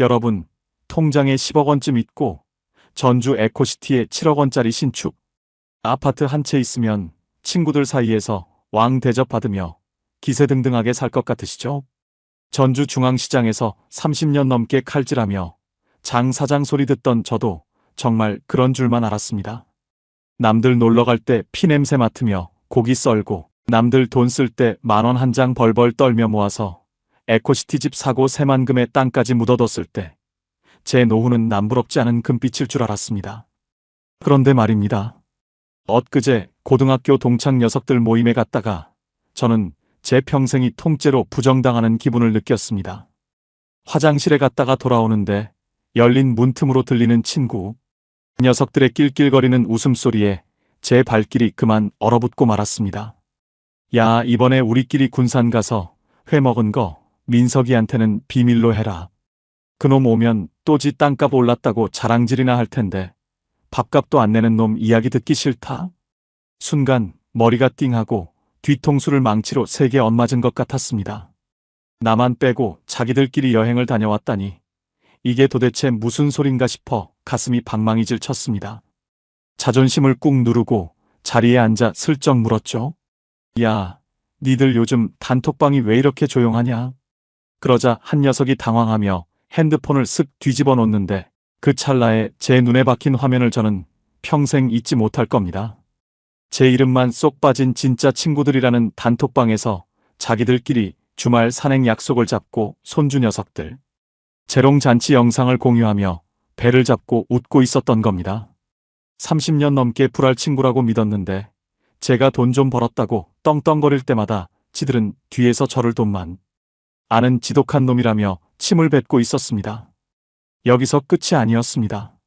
여러분, 통장에 10억 원쯤 있고 전주 에코시티에 7억 원짜리 신축 아파트 한 채 있으면 친구들 사이에서 왕 대접받으며 기세등등하게 살 것 같으시죠? 전주 중앙시장에서 30년 넘게 칼질하며 장 사장 소리 듣던 저도 정말 그런 줄만 알았습니다. 남들 놀러갈 때 피냄새 맡으며 고기 썰고 남들 돈 쓸 때 10,000원 한 장 벌벌 떨며 모아서 에코시티 집 사고 새만금에 땅까지 묻어뒀을 때 제 노후는 남부럽지 않은 금빛일 줄 알았습니다. 그런데 말입니다. 엊그제 고등학교 동창 녀석들 모임에 갔다가 저는 제 평생이 통째로 부정당하는 기분을 느꼈습니다. 화장실에 갔다가 돌아오는데 열린 문틈으로 들리는 친구 녀석들의 낄낄거리는 웃음소리에 제 발길이 그만 얼어붙고 말았습니다. 야, 이번에 우리끼리 군산 가서 회 먹은 거 민석이한테는 비밀로 해라. 그놈 오면 또 지 땅값 올랐다고 자랑질이나 할 텐데 밥값도 안 내는 놈 이야기 듣기 싫다. 순간 머리가 띵하고 뒤통수를 망치로 세게 엇맞은 것 같았습니다. 나만 빼고 자기들끼리 여행을 다녀왔다니 이게 도대체 무슨 소린가 싶어 가슴이 방망이질 쳤습니다. 자존심을 꾹 누르고 자리에 앉아 슬쩍 물었죠. 야, 니들 요즘 단톡방이 왜 이렇게 조용하냐? 그러자 한 녀석이 당황하며 핸드폰을 쓱 뒤집어 놓는데 그 찰나에 제 눈에 박힌 화면을 저는 평생 잊지 못할 겁니다. 제 이름만 쏙 빠진 진짜 친구들이라는 단톡방에서 자기들끼리 주말 산행 약속을 잡고 손주 녀석들 재롱잔치 영상을 공유하며 배를 잡고 웃고 있었던 겁니다. 30년 넘게 불알 친구라고 믿었는데 제가 돈 좀 벌었다고 떵떵거릴 때마다 지들은 뒤에서 저를 돈만 아는 지독한 놈이라며 침을 뱉고 있었습니다. 여기서 끝이 아니었습니다.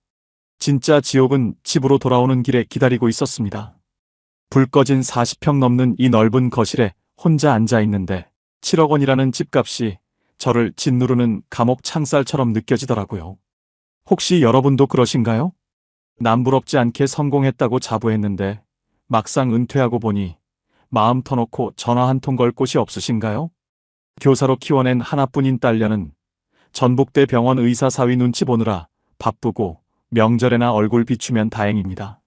진짜 지옥은 집으로 돌아오는 길에 기다리고 있었습니다. 불 꺼진 40평 넘는 이 넓은 거실에 혼자 앉아 있는데 7억 원이라는 집값이 저를 짓누르는 감옥 창살처럼 느껴지더라고요. 혹시 여러분도 그러신가요? 남부럽지 않게 성공했다고 자부했는데 막상 은퇴하고 보니 마음 터놓고 전화 한 통 걸 곳이 없으신가요? 교사로 키워낸 하나뿐인 딸녀는 전북대 병원 의사 사위 눈치 보느라 바쁘고 명절에나 얼굴 비추면 다행입니다.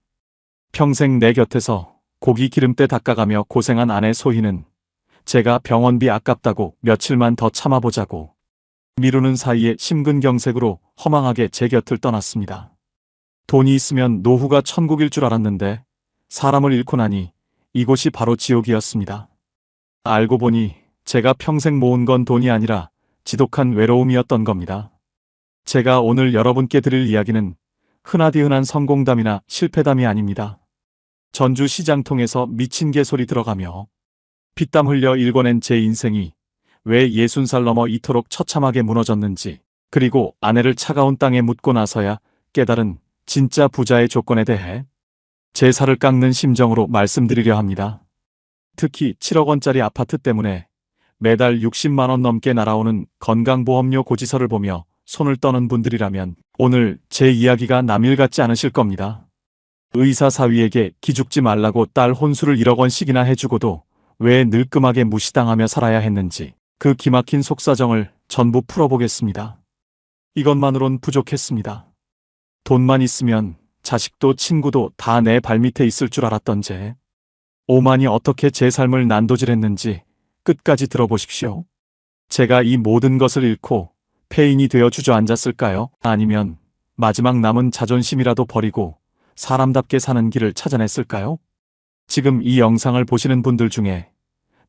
평생 내 곁에서 고기 기름때 닦아가며 고생한 아내 소희는 제가 병원비 아깝다고 며칠만 더 참아보자고 미루는 사이에 심근경색으로 허망하게 제 곁을 떠났습니다. 돈이 있으면 노후가 천국일 줄 알았는데 사람을 잃고 나니 이곳이 바로 지옥이었습니다. 알고 보니 제가 평생 모은 건 돈이 아니라 지독한 외로움이었던 겁니다. 제가 오늘 여러분께 드릴 이야기는 흔하디흔한 성공담이나 실패담이 아닙니다. 전주 시장통에서 미친 개소리 들어가며 피땀 흘려 일궈낸 제 인생이 왜 60살 넘어 이토록 처참하게 무너졌는지, 그리고 아내를 차가운 땅에 묻고 나서야 깨달은 진짜 부자의 조건에 대해 제 살을 깎는 심정으로 말씀드리려 합니다. 특히 7억 원짜리 아파트 때문에 매달 60만 원 넘게 날아오는 건강보험료 고지서를 보며 손을 떠는 분들이라면 오늘 제 이야기가 남일 같지 않으실 겁니다. 의사 사위에게 기죽지 말라고 딸 혼수를 1억 원씩이나 해주고도 왜 늘끔하게 무시당하며 살아야 했는지 그 기막힌 속사정을 전부 풀어보겠습니다. 이것만으론 부족했습니다. 돈만 있으면 자식도 친구도 다 내 발밑에 있을 줄 알았던 제 오만이 어떻게 제 삶을 난도질했는지 끝까지 들어보십시오. 제가 이 모든 것을 잃고 폐인이 되어 주저앉았을까요? 아니면 마지막 남은 자존심이라도 버리고 사람답게 사는 길을 찾아냈을까요? 지금 이 영상을 보시는 분들 중에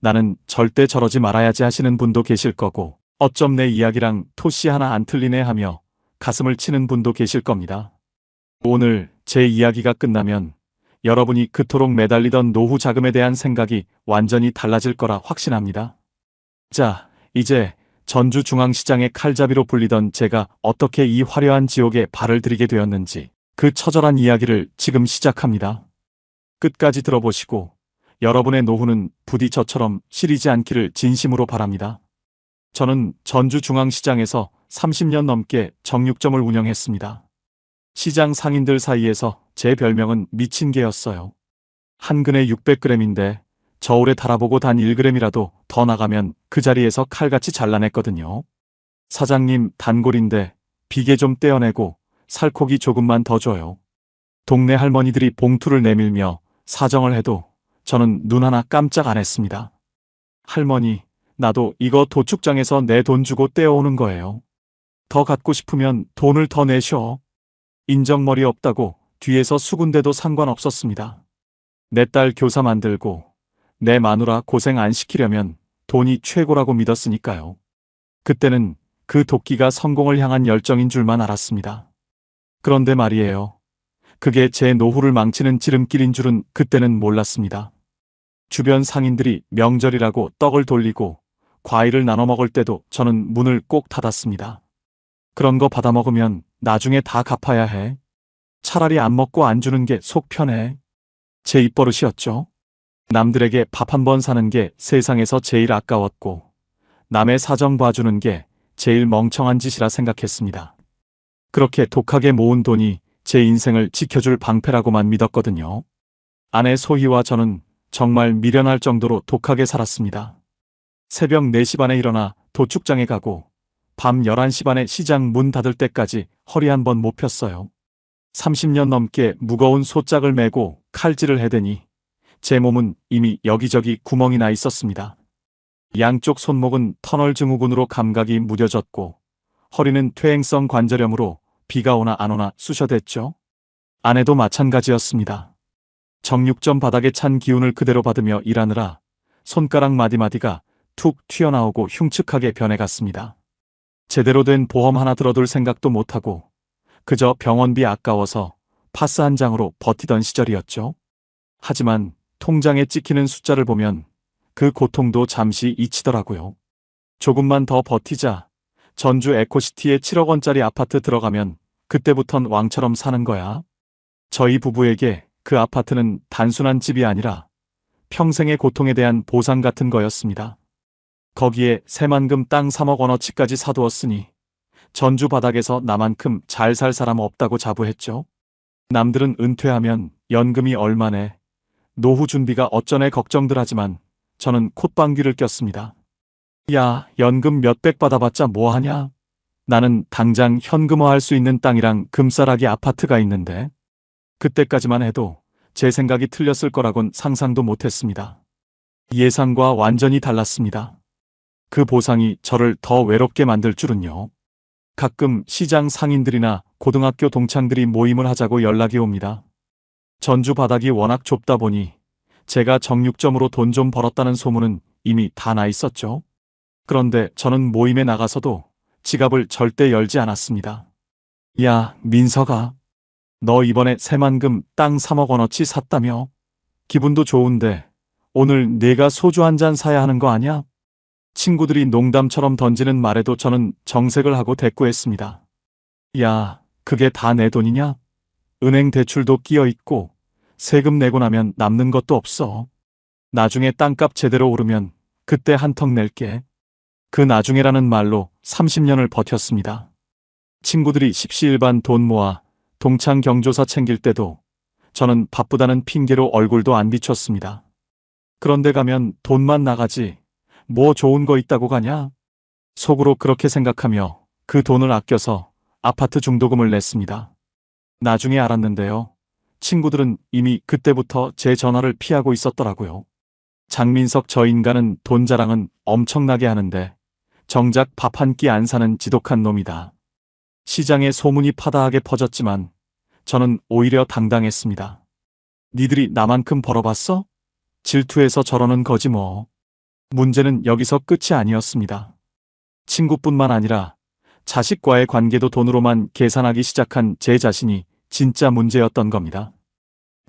나는 절대 저러지 말아야지 하시는 분도 계실 거고, 어쩜 내 이야기랑 토씨 하나 안 틀리네 하며 가슴을 치는 분도 계실 겁니다. 오늘 제 이야기가 끝나면 여러분이 그토록 매달리던 노후 자금에 대한 생각이 완전히 달라질 거라 확신합니다. 자, 이제 전주 중앙시장의 칼잡이로 불리던 제가 어떻게 이 화려한 지옥에 발을 들이게 되었는지 그 처절한 이야기를 지금 시작합니다. 끝까지 들어보시고 여러분의 노후는 부디 저처럼 시리지 않기를 진심으로 바랍니다. 저는 전주 중앙시장에서 30년 넘게 정육점을 운영했습니다. 시장 상인들 사이에서 제 별명은 미친 개였어요. 한 근에 600g인데 저울에 달아보고 단 1g이라도 더 나가면 그 자리에서 칼같이 잘라냈거든요. 사장님, 단골인데 비계 좀 떼어내고 살코기 조금만 더 줘요. 동네 할머니들이 봉투를 내밀며 사정을 해도 저는 눈 하나 깜짝 안 했습니다. 할머니, 나도 이거 도축장에서 내 돈 주고 떼어오는 거예요. 더 갖고 싶으면 돈을 더 내셔. 인정머리 없다고 뒤에서 수군대도 상관없었습니다. 내 딸 교사 만들고 내 마누라 고생 안 시키려면 돈이 최고라고 믿었으니까요. 그때는 그 도끼가 성공을 향한 열정인 줄만 알았습니다. 그런데 말이에요. 그게 제 노후를 망치는 지름길인 줄은 그때는 몰랐습니다. 주변 상인들이 명절이라고 떡을 돌리고 과일을 나눠 먹을 때도 저는 문을 꼭 닫았습니다. 그런 거 받아 먹으면 나중에 다 갚아야 해. 차라리 안 먹고 안 주는 게 속 편해. 제 입버릇이었죠. 남들에게 밥 한 번 사는 게 세상에서 제일 아까웠고 남의 사정 봐주는 게 제일 멍청한 짓이라 생각했습니다. 그렇게 독하게 모은 돈이 제 인생을 지켜줄 방패라고만 믿었거든요. 아내 소희와 저는 정말 미련할 정도로 독하게 살았습니다. 새벽 4시 반에 일어나 도축장에 가고 밤 11시 반에 시장 문 닫을 때까지 허리 한 번 못 폈어요. 30년 넘게 무거운 소짝을 메고 칼질을 해대니 제 몸은 이미 여기저기 구멍이 나 있었습니다. 양쪽 손목은 터널 증후군으로 감각이 무뎌졌고 허리는 퇴행성 관절염으로 비가 오나 안 오나 쑤셔댔죠. 아내도 마찬가지였습니다. 정육점 바닥에 찬 기운을 그대로 받으며 일하느라 손가락 마디마디가 툭 튀어나오고 흉측하게 변해갔습니다. 제대로 된 보험 하나 들어둘 생각도 못하고 그저 병원비 아까워서 파스 한 장으로 버티던 시절이었죠. 하지만 통장에 찍히는 숫자를 보면 그 고통도 잠시 잊히더라고요. 조금만 더 버티자. 전주 에코시티에 7억 원짜리 아파트 들어가면 그때부턴 왕처럼 사는 거야. 저희 부부에게 그 아파트는 단순한 집이 아니라 평생의 고통에 대한 보상 같은 거였습니다. 거기에 새만금 땅 3억 원어치까지 사두었으니 전주 바닥에서 나만큼 잘 살 사람 없다고 자부했죠. 남들은 은퇴하면 연금이 얼마네, 노후 준비가 어쩌네 걱정들 하지만 저는 콧방귀를 꼈습니다. 야, 연금 몇백 받아봤자 뭐하냐? 나는 당장 현금화할 수 있는 땅이랑 금싸라기 아파트가 있는데 그때까지만 해도 제 생각이 틀렸을 거라곤 상상도 못했습니다. 예상과 완전히 달랐습니다. 그 보상이 저를 더 외롭게 만들 줄은요. 가끔 시장 상인들이나 고등학교 동창들이 모임을 하자고 연락이 옵니다. 전주 바닥이 워낙 좁다 보니 제가 정육점으로 돈 좀 벌었다는 소문은 이미 다 나 있었죠. 그런데 저는 모임에 나가서도 지갑을 절대 열지 않았습니다. 야, 민서가, 너 이번에 새만금 땅 3억 원어치 샀다며? 기분도 좋은데 오늘 내가 소주 한 잔 사야 하는 거 아냐? 친구들이 농담처럼 던지는 말에도 저는 정색을 하고 대꾸했습니다. 야, 그게 다 내 돈이냐? 은행 대출도 끼어 있고 세금 내고 나면 남는 것도 없어. 나중에 땅값 제대로 오르면 그때 한턱 낼게. 그 나중에라는 말로 30년을 버텼습니다. 친구들이 십시일반 돈 모아 동창 경조사 챙길 때도 저는 바쁘다는 핑계로 얼굴도 안 비췄습니다. 그런데 가면 돈만 나가지 뭐 좋은 거 있다고 가냐? 속으로 그렇게 생각하며 그 돈을 아껴서 아파트 중도금을 냈습니다. 나중에 알았는데요. 친구들은 이미 그때부터 제 전화를 피하고 있었더라고요. 장민석 저 인간은 돈 자랑은 엄청나게 하는데 정작 밥 한 끼 안 사는 지독한 놈이다. 시장에 소문이 파다하게 퍼졌지만 저는 오히려 당당했습니다. 니들이 나만큼 벌어봤어? 질투해서 저러는 거지 뭐. 문제는 여기서 끝이 아니었습니다. 친구뿐만 아니라 자식과의 관계도 돈으로만 계산하기 시작한 제 자신이 진짜 문제였던 겁니다.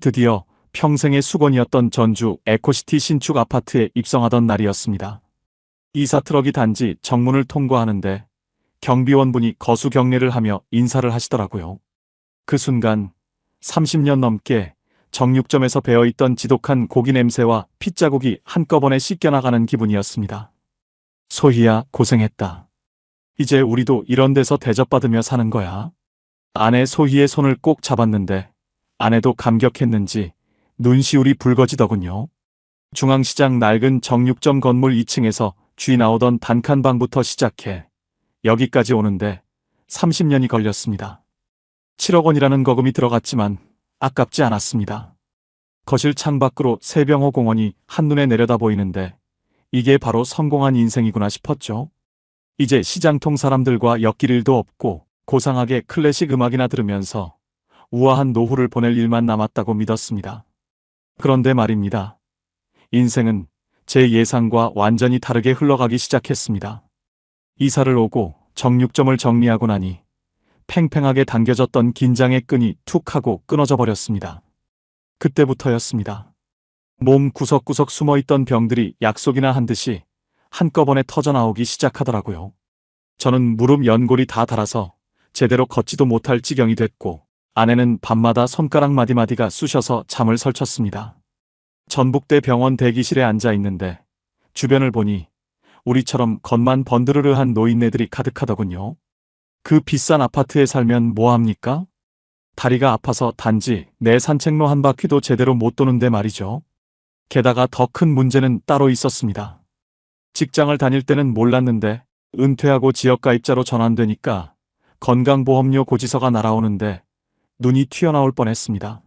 드디어 평생의 수건이었던 전주 에코시티 신축 아파트에 입성하던 날이었습니다. 이사 트럭이 단지 정문을 통과하는데 경비원분이 거수 경례를 하며 인사를 하시더라고요. 그 순간 30년 넘게 정육점에서 배어있던 지독한 고기 냄새와 핏자국이 한꺼번에 씻겨나가는 기분이었습니다. 소희야, 고생했다. 이제 우리도 이런 데서 대접받으며 사는 거야. 아내 소희의 손을 꼭 잡았는데 아내도 감격했는지 눈시울이 붉어지더군요. 중앙시장 낡은 정육점 건물 2층에서 쥐 나오던 단칸방부터 시작해 여기까지 오는데 30년이 걸렸습니다. 7억 원이라는 거금이 들어갔지만 아깝지 않았습니다. 거실 창밖으로 세병호 공원이 한눈에 내려다 보이는데 이게 바로 성공한 인생이구나 싶었죠. 이제 시장통 사람들과 엮일 일도 없고 고상하게 클래식 음악이나 들으면서 우아한 노후를 보낼 일만 남았다고 믿었습니다. 그런데 말입니다. 인생은 제 예상과 완전히 다르게 흘러가기 시작했습니다. 이사를 오고 정육점을 정리하고 나니 팽팽하게 당겨졌던 긴장의 끈이 툭 하고 끊어져 버렸습니다. 그때부터였습니다. 몸 구석구석 숨어있던 병들이 약속이나 한 듯이 한꺼번에 터져나오기 시작하더라고요. 저는 무릎 연골이 다 닳아서 제대로 걷지도 못할 지경이 됐고 아내는 밤마다 손가락 마디마디가 쑤셔서 잠을 설쳤습니다. 전북대 병원 대기실에 앉아 있는데 주변을 보니 우리처럼 겉만 번드르르한 노인네들이 가득하더군요. 그 비싼 아파트에 살면 뭐합니까? 다리가 아파서 단지 내 산책로 한 바퀴도 제대로 못 도는데 말이죠. 게다가 더 큰 문제는 따로 있었습니다. 직장을 다닐 때는 몰랐는데 은퇴하고 지역가입자로 전환되니까 건강보험료 고지서가 날아오는데 눈이 튀어나올 뻔했습니다.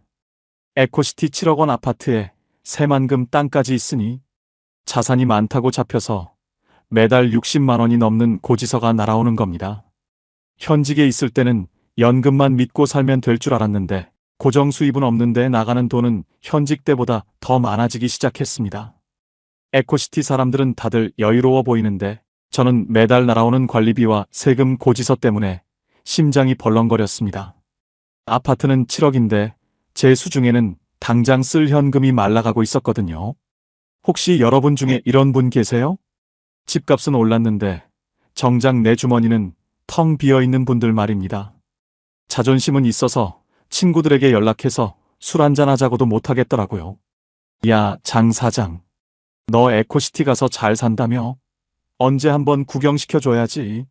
에코시티 7억 원 아파트에 새만금 땅까지 있으니 자산이 많다고 잡혀서 매달 60만 원이 넘는 고지서가 날아오는 겁니다. 현직에 있을 때는 연금만 믿고 살면 될 줄 알았는데 고정 수입은 없는데 나가는 돈은 현직 때보다 더 많아지기 시작했습니다. 에코시티 사람들은 다들 여유로워 보이는데 저는 매달 날아오는 관리비와 세금 고지서 때문에 심장이 벌렁거렸습니다. 아파트는 7억인데 제 수중에는 당장 쓸 현금이 말라가고 있었거든요. 혹시 여러분 중에 이런 분 계세요? 집값은 올랐는데 정작 내 주머니는 텅 비어있는 분들 말입니다. 자존심은 있어서 친구들에게 연락해서 술 한잔 하자고도 못하겠더라고요. 야, 장 사장. 너 에코시티 가서 잘 산다며? 언제 한번 구경시켜줘야지.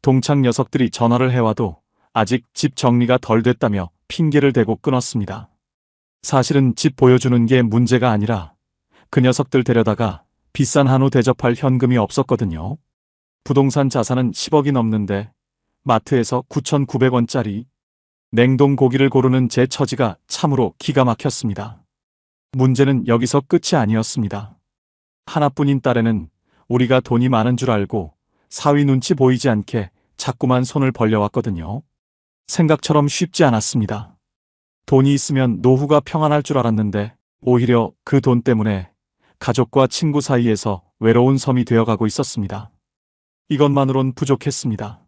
동창 녀석들이 전화를 해와도 아직 집 정리가 덜 됐다며 핑계를 대고 끊었습니다. 사실은 집 보여주는 게 문제가 아니라 그 녀석들 데려다가 비싼 한우 대접할 현금이 없었거든요. 부동산 자산은 10억이 넘는데 마트에서 9,900원짜리 냉동 고기를 고르는 제 처지가 참으로 기가 막혔습니다. 문제는 여기서 끝이 아니었습니다. 하나뿐인 딸에는 우리가 돈이 많은 줄 알고 사위 눈치 보이지 않게 자꾸만 손을 벌려왔거든요. 생각처럼 쉽지 않았습니다. 돈이 있으면 노후가 평안할 줄 알았는데 오히려 그 돈 때문에 가족과 친구 사이에서 외로운 섬이 되어가고 있었습니다. 이것만으론 부족했습니다.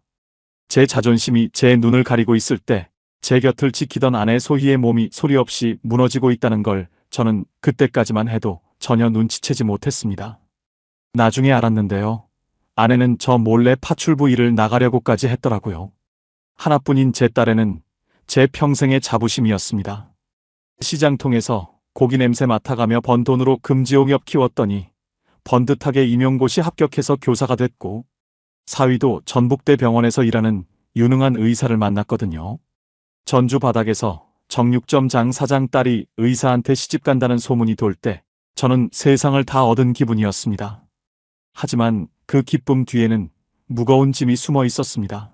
제 자존심이 제 눈을 가리고 있을 때 제 곁을 지키던 아내 소희의 몸이 소리 없이 무너지고 있다는 걸 저는 그때까지만 해도 전혀 눈치채지 못했습니다. 나중에 알았는데요. 아내는 저 몰래 파출부 일을 나가려고까지 했더라고요. 하나뿐인 제 딸에는 제 평생의 자부심이었습니다. 시장통에서 고기 냄새 맡아가며 번 돈으로 금지옥엽 키웠더니 번듯하게 임용고시 합격해서 교사가 됐고 사위도 전북대 병원에서 일하는 유능한 의사를 만났거든요. 전주 바닥에서 정육점 장 사장 딸이 의사한테 시집 간다는 소문이 돌 때 저는 세상을 다 얻은 기분이었습니다. 하지만 그 기쁨 뒤에는 무거운 짐이 숨어 있었습니다.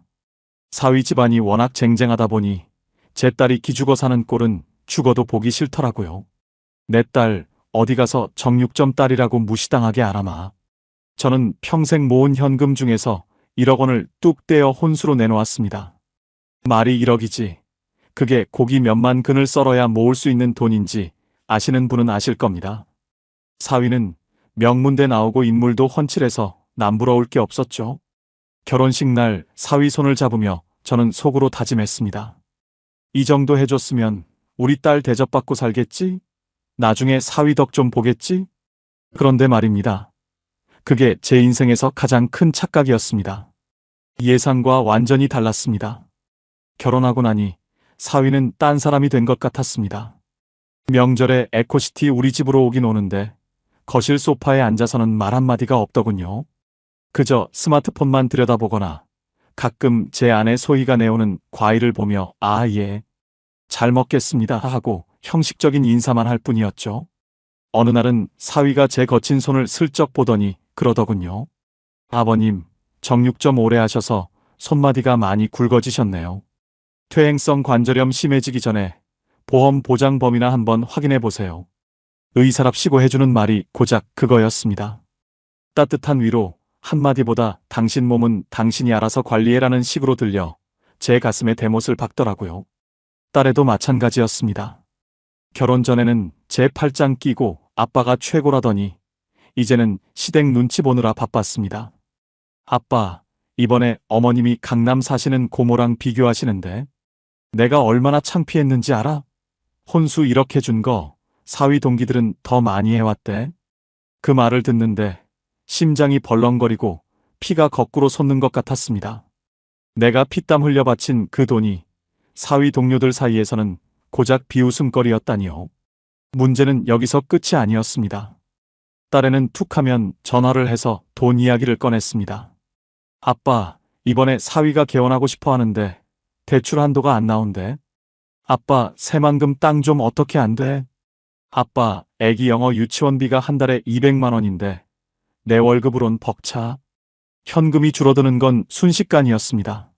사위 집안이 워낙 쟁쟁하다 보니 제 딸이 기죽어 사는 꼴은 죽어도 보기 싫더라고요. 내 딸 어디 가서 정육점 딸이라고 무시당하게 알아마. 저는 평생 모은 현금 중에서 1억 원을 뚝 떼어 혼수로 내놓았습니다. 말이 1억이지. 그게 고기 몇만 근을 썰어야 모을 수 있는 돈인지 아시는 분은 아실 겁니다. 사위는 명문대 나오고 인물도 훤칠해서 남부러울 게 없었죠. 결혼식 날 사위 손을 잡으며 저는 속으로 다짐했습니다. 이 정도 해줬으면 우리 딸 대접받고 살겠지? 나중에 사위 덕 좀 보겠지? 그런데 말입니다. 그게 제 인생에서 가장 큰 착각이었습니다. 예상과 완전히 달랐습니다. 결혼하고 나니 사위는 딴 사람이 된 것 같았습니다. 명절에 에코시티 우리 집으로 오긴 오는데 거실 소파에 앉아서는 말 한마디가 없더군요. 그저 스마트폰만 들여다보거나 가끔 제 아내 소희가 내오는 과일을 보며 아, 예, 잘 먹겠습니다 하고 형식적인 인사만 할 뿐이었죠. 어느 날은 사위가 제 거친 손을 슬쩍 보더니 그러더군요. 아버님, 정육점 오래 하셔서 손마디가 많이 굵어지셨네요. 퇴행성 관절염 심해지기 전에 보험 보장 범위나 한번 확인해 보세요. 의사랍시고 해주는 말이 고작 그거였습니다. 따뜻한 위로 한마디보다 당신 몸은 당신이 알아서 관리해라는 식으로 들려 제 가슴에 대못을 박더라고요. 딸애도 마찬가지였습니다. 결혼 전에는 제 팔짱 끼고 아빠가 최고라더니 이제는 시댁 눈치 보느라 바빴습니다. 아빠, 이번에 어머님이 강남 사시는 고모랑 비교하시는데 내가 얼마나 창피했는지 알아? 혼수 이렇게 준 거 사위 동기들은 더 많이 해왔대. 그 말을 듣는데 심장이 벌렁거리고 피가 거꾸로 솟는 것 같았습니다. 내가 피땀 흘려 바친 그 돈이 사위 동료들 사이에서는 고작 비웃음거리였다니요. 문제는 여기서 끝이 아니었습니다. 딸애는 툭하면 전화를 해서 돈 이야기를 꺼냈습니다. 아빠, 이번에 사위가 개원하고 싶어 하는데 대출 한도가 안 나온대. 아빠, 새만금 땅 좀 어떻게 안 돼? 아빠, 애기 영어 유치원비가 한 달에 200만 원인데 내 월급으론 벅차. 현금이 줄어드는 건 순식간이었습니다.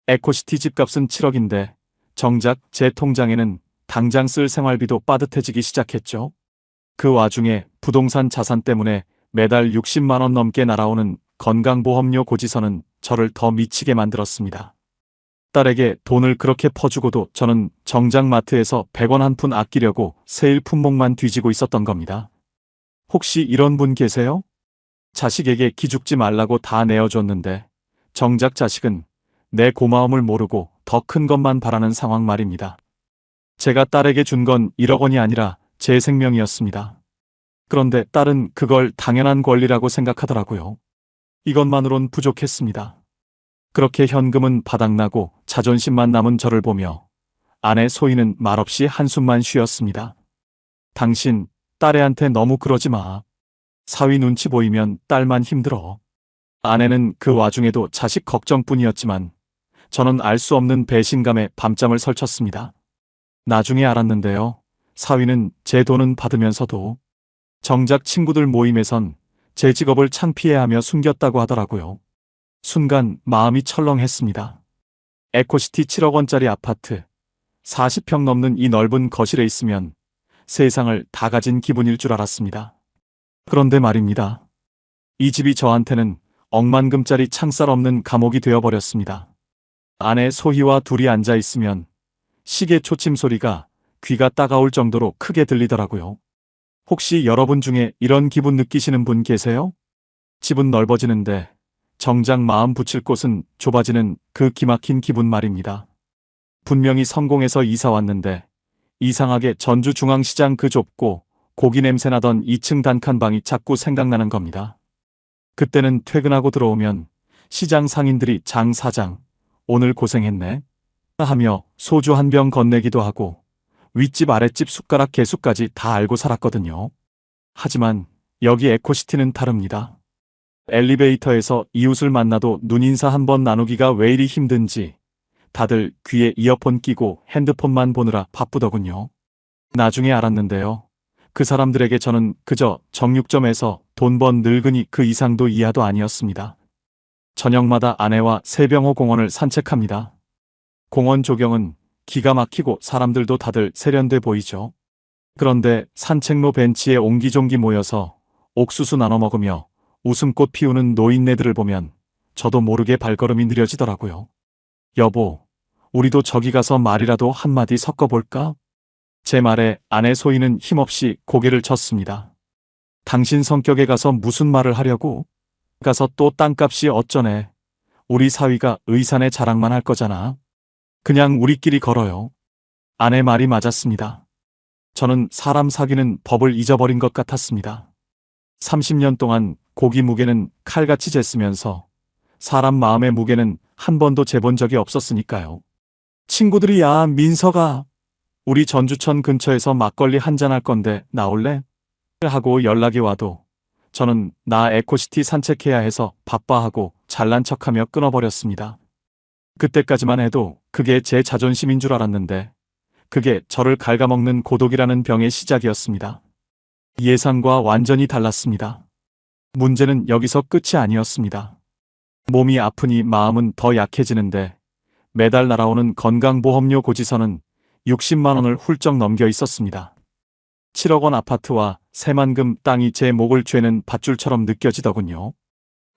에코시티 집값은 7억인데 정작 제 통장에는 당장 쓸 생활비도 빠듯해지기 시작했죠. 그 와중에 부동산 자산 때문에 매달 60만 원 넘게 날아오는 건강보험료 고지서는 저를 더 미치게 만들었습니다. 딸에게 돈을 그렇게 퍼주고도 저는 정작 마트에서 100원 한 푼 아끼려고 세일 품목만 뒤지고 있었던 겁니다. 혹시 이런 분 계세요? 자식에게 기죽지 말라고 다 내어줬는데 정작 자식은 내 고마움을 모르고 더 큰 것만 바라는 상황 말입니다. 제가 딸에게 준 건 1억 원이 아니라 제 생명이었습니다. 그런데 딸은 그걸 당연한 권리라고 생각하더라고요. 이것만으론 부족했습니다. 그렇게 현금은 바닥나고 자존심만 남은 저를 보며 아내 소희는 말없이 한숨만 쉬었습니다. 당신 딸애한테 너무 그러지 마. 사위 눈치 보이면 딸만 힘들어. 아내는 그 와중에도 자식 걱정뿐이었지만 저는 알 수 없는 배신감에 밤잠을 설쳤습니다. 나중에 알았는데요. 사위는 제 돈은 받으면서도 정작 친구들 모임에선 제 직업을 창피해하며 숨겼다고 하더라고요. 순간 마음이 철렁했습니다. 에코시티 7억 원짜리 아파트, 40평 넘는 이 넓은 거실에 있으면 세상을 다 가진 기분일 줄 알았습니다. 그런데 말입니다. 이 집이 저한테는 억만금짜리 창살 없는 감옥이 되어버렸습니다. 아내 소희와 둘이 앉아 있으면 시계 초침 소리가 귀가 따가울 정도로 크게 들리더라고요. 혹시 여러분 중에 이런 기분 느끼시는 분 계세요? 집은 넓어지는데 정작 마음 붙일 곳은 좁아지는 그 기막힌 기분 말입니다. 분명히 성공해서 이사 왔는데 이상하게 전주중앙시장 그 좁고 고기 냄새 나던 2층 단칸방이 자꾸 생각나는 겁니다. 그때는 퇴근하고 들어오면 시장 상인들이 장 사장, 오늘 고생했네 하며 소주 한 병 건네기도 하고 윗집 아랫집 숟가락 개수까지 다 알고 살았거든요. 하지만 여기 에코시티는 다릅니다. 엘리베이터에서 이웃을 만나도 눈인사 한번 나누기가 왜 이리 힘든지 다들 귀에 이어폰 끼고 핸드폰만 보느라 바쁘더군요. 나중에 알았는데요. 그 사람들에게 저는 그저 정육점에서 돈 번 늙은이 그 이상도 이하도 아니었습니다. 저녁마다 아내와 세병호 공원을 산책합니다. 공원 조경은 기가 막히고 사람들도 다들 세련돼 보이죠. 그런데 산책로 벤치에 옹기종기 모여서 옥수수 나눠 먹으며 웃음꽃 피우는 노인네들을 보면 저도 모르게 발걸음이 느려지더라고요. 여보, 우리도 저기 가서 말이라도 한마디 섞어볼까? 제 말에 아내 소희는 힘없이 고개를 쳤습니다. 당신 성격에 가서 무슨 말을 하려고? 가서 또 땅값이 어쩌네. 우리 사위가 의사네 자랑만 할 거잖아. 그냥 우리끼리 걸어요. 아내 말이 맞았습니다. 저는 사람 사귀는 법을 잊어버린 것 같았습니다. 30년 동안 고기 무게는 칼같이 쟀으면서 사람 마음의 무게는 한 번도 재본 적이 없었으니까요. 친구들이 야, 민서가 우리 전주천 근처에서 막걸리 한잔 할 건데 나올래? 하고 연락이 와도 저는 나 에코시티 산책해야 해서 바빠하고 잘난 척하며 끊어버렸습니다. 그때까지만 해도 그게 제 자존심인 줄 알았는데 그게 저를 갉아먹는 고독이라는 병의 시작이었습니다. 예상과 완전히 달랐습니다. 문제는 여기서 끝이 아니었습니다. 몸이 아프니 마음은 더 약해지는데 매달 날아오는 건강보험료 고지서는 60만 원을 훌쩍 넘겨 있었습니다. 7억 원 아파트와 새만금 땅이 제 목을 죄는 밧줄처럼 느껴지더군요.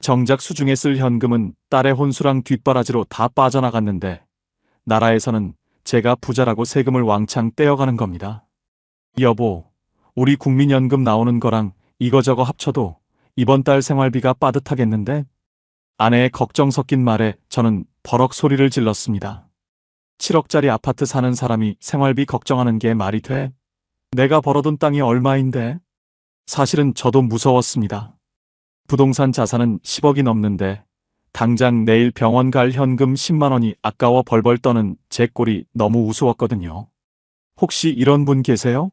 정작 수중에 쓸 현금은 딸의 혼수랑 뒷바라지로 다 빠져나갔는데 나라에서는 제가 부자라고 세금을 왕창 떼어가는 겁니다. 여보, 우리 국민연금 나오는 거랑 이거저거 합쳐도 이번 달 생활비가 빠듯하겠는데? 아내의 걱정 섞인 말에 저는 버럭 소리를 질렀습니다. 7억짜리 아파트 사는 사람이 생활비 걱정하는 게 말이 돼? 내가 벌어둔 땅이 얼마인데? 사실은 저도 무서웠습니다. 부동산 자산은 10억이 넘는데 당장 내일 병원 갈 현금 10만 원이 아까워 벌벌 떠는 제 꼴이 너무 우스웠거든요. 혹시 이런 분 계세요?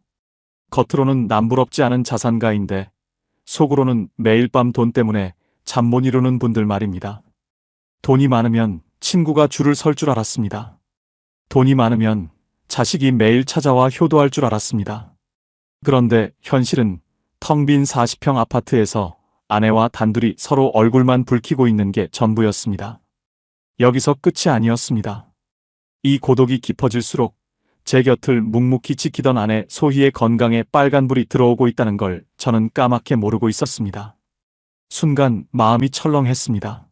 겉으로는 남부럽지 않은 자산가인데 속으로는 매일 밤 돈 때문에 잠 못 이루는 분들 말입니다. 돈이 많으면 친구가 줄을 설 줄 알았습니다. 돈이 많으면 자식이 매일 찾아와 효도할 줄 알았습니다. 그런데 현실은 텅 빈 40평 아파트에서 아내와 단둘이 서로 얼굴만 붉히고 있는 게 전부였습니다. 여기서 끝이 아니었습니다. 이 고독이 깊어질수록 제 곁을 묵묵히 지키던 아내 소희의 건강에 빨간불이 들어오고 있다는 걸 저는 까맣게 모르고 있었습니다. 순간 마음이 철렁했습니다.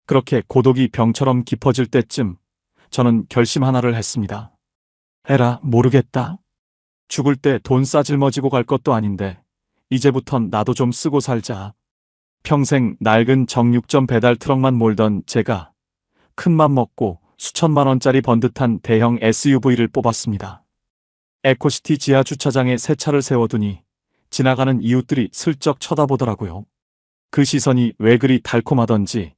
그렇게 고독이 병처럼 깊어질 때쯤 저는 결심 하나를 했습니다. 에라, 모르겠다. 죽을 때 돈 싸질머지고 갈 것도 아닌데 이제부턴 나도 좀 쓰고 살자. 평생 낡은 정육점 배달 트럭만 몰던 제가 큰맘 먹고 수천만 원짜리 번듯한 대형 SUV를 뽑았습니다. 에코시티 지하 주차장에 새 차를 세워두니 지나가는 이웃들이 슬쩍 쳐다보더라고요. 그 시선이 왜 그리 달콤하던지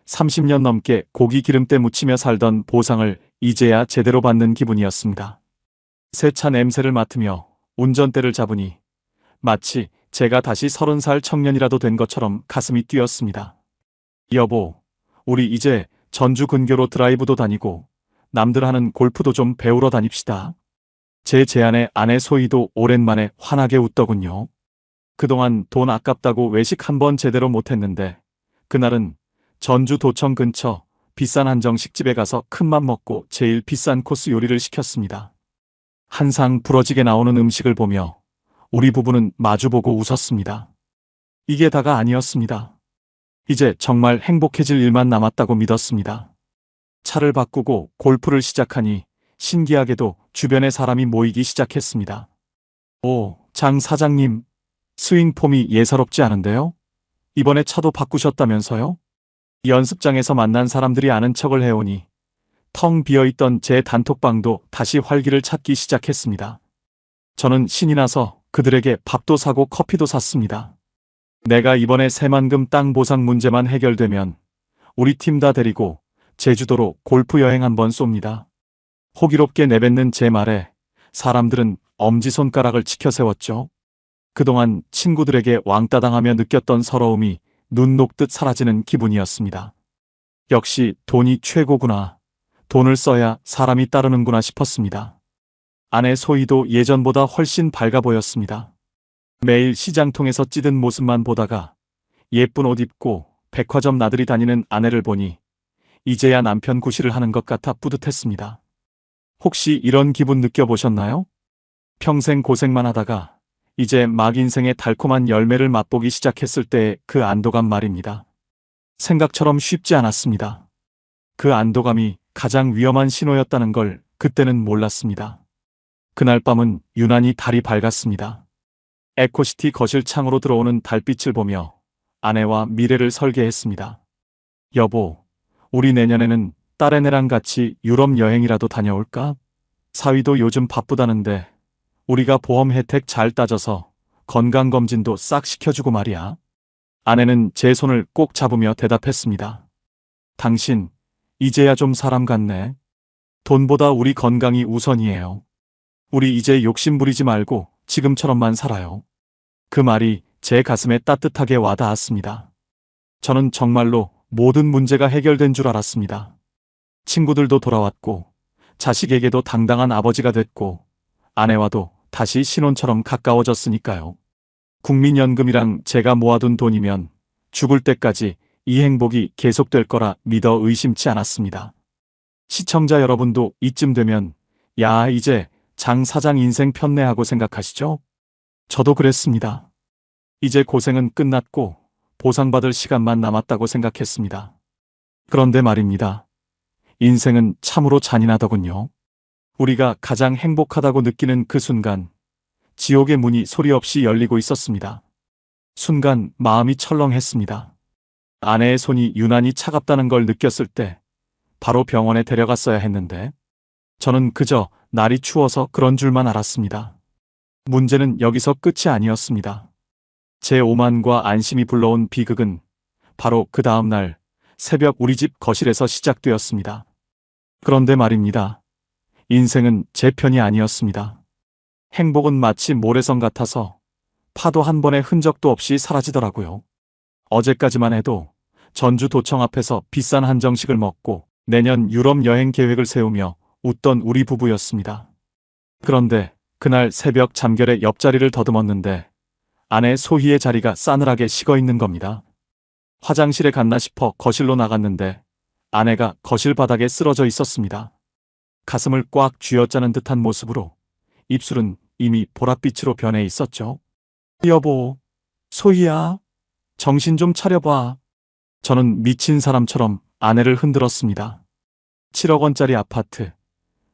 30년 넘게 고기 기름때 묻히며 살던 보상을 이제야 제대로 받는 기분이었습니다. 새 차 냄새를 맡으며 운전대를 잡으니 마치 제가 다시 30살 청년이라도 된 것처럼 가슴이 뛰었습니다. 여보, 우리 이제 전주 근교로 드라이브도 다니고 남들 하는 골프도 좀 배우러 다닙시다. 제 제안에 아내 소희도 오랜만에 환하게 웃더군요. 그동안 돈 아깝다고 외식 한 번 제대로 못했는데 그날은 전주 도청 근처 비싼 한정식집에 가서 큰맘 먹고 제일 비싼 코스 요리를 시켰습니다. 한 상 부러지게 나오는 음식을 보며 우리 부부는 마주보고 웃었습니다. 이게 다가 아니었습니다. 이제 정말 행복해질 일만 남았다고 믿었습니다. 차를 바꾸고 골프를 시작하니 신기하게도 주변에 사람이 모이기 시작했습니다. 오, 장 사장님, 스윙폼이 예사롭지 않은데요? 이번에 차도 바꾸셨다면서요? 연습장에서 만난 사람들이 아는 척을 해오니 텅 비어있던 제 단톡방도 다시 활기를 찾기 시작했습니다. 저는 신이 나서 그들에게 밥도 사고 커피도 샀습니다. 내가 이번에 새만금 땅 보상 문제만 해결되면 우리 팀 다 데리고 제주도로 골프 여행 한번 쏩니다. 호기롭게 내뱉는 제 말에 사람들은 엄지손가락을 치켜 세웠죠. 그동안 친구들에게 왕따 당하며 느꼈던 서러움이 눈 녹듯 사라지는 기분이었습니다. 역시 돈이 최고구나. 돈을 써야 사람이 따르는구나 싶었습니다. 아내 소희도 예전보다 훨씬 밝아 보였습니다. 매일 시장통에서 찌든 모습만 보다가 예쁜 옷 입고 백화점 나들이 다니는 아내를 보니 이제야 남편 구실을 하는 것 같아 뿌듯했습니다. 혹시 이런 기분 느껴보셨나요? 평생 고생만 하다가 이제 막 인생의 달콤한 열매를 맛보기 시작했을 때의 그 안도감 말입니다. 생각처럼 쉽지 않았습니다. 그 안도감이 가장 위험한 신호였다는 걸 그때는 몰랐습니다. 그날 밤은 유난히 달이 밝았습니다. 에코시티 거실 창으로 들어오는 달빛을 보며 아내와 미래를 설계했습니다. 여보, 우리 내년에는 딸애네랑 같이 유럽 여행이라도 다녀올까? 사위도 요즘 바쁘다는데 우리가 보험 혜택 잘 따져서 건강검진도 싹 시켜주고 말이야. 아내는 제 손을 꼭 잡으며 대답했습니다. 당신, 이제야 좀 사람 같네. 돈보다 우리 건강이 우선이에요. 우리 이제 욕심 부리지 말고 지금처럼만 살아요. 그 말이 제 가슴에 따뜻하게 와닿았습니다. 저는 정말로 모든 문제가 해결된 줄 알았습니다. 친구들도 돌아왔고 자식에게도 당당한 아버지가 됐고 아내와도 다시 신혼처럼 가까워졌으니까요. 국민연금이랑 제가 모아둔 돈이면 죽을 때까지 이 행복이 계속될 거라 믿어 의심치 않았습니다. 시청자 여러분도 이쯤 되면 야, 이제 장 사장 인생 편네 하고 생각하시죠? 저도 그랬습니다. 이제 고생은 끝났고 보상받을 시간만 남았다고 생각했습니다. 그런데 말입니다. 인생은 참으로 잔인하더군요. 우리가 가장 행복하다고 느끼는 그 순간 지옥의 문이 소리 없이 열리고 있었습니다. 순간 마음이 철렁했습니다. 아내의 손이 유난히 차갑다는 걸 느꼈을 때 바로 병원에 데려갔어야 했는데 저는 그저 날이 추워서 그런 줄만 알았습니다. 문제는 여기서 끝이 아니었습니다. 제 오만과 안심이 불러온 비극은 바로 그 다음 날 새벽 우리 집 거실에서 시작되었습니다. 그런데 말입니다. 인생은 제 편이 아니었습니다. 행복은 마치 모래성 같아서 파도 한 번의 흔적도 없이 사라지더라고요. 어제까지만 해도 전주도청 앞에서 비싼 한정식을 먹고 내년 유럽 여행 계획을 세우며 웃던 우리 부부였습니다. 그런데 그날 새벽 잠결에 옆자리를 더듬었는데 아내 소희의 자리가 싸늘하게 식어 있는 겁니다. 화장실에 갔나 싶어 거실로 나갔는데 아내가 거실 바닥에 쓰러져 있었습니다. 가슴을 꽉 쥐어짜는 듯한 모습으로 입술은 이미 보랏빛으로 변해 있었죠. 여보, 소희야, 정신 좀 차려봐. 저는 미친 사람처럼 아내를 흔들었습니다. 7억 원짜리 아파트,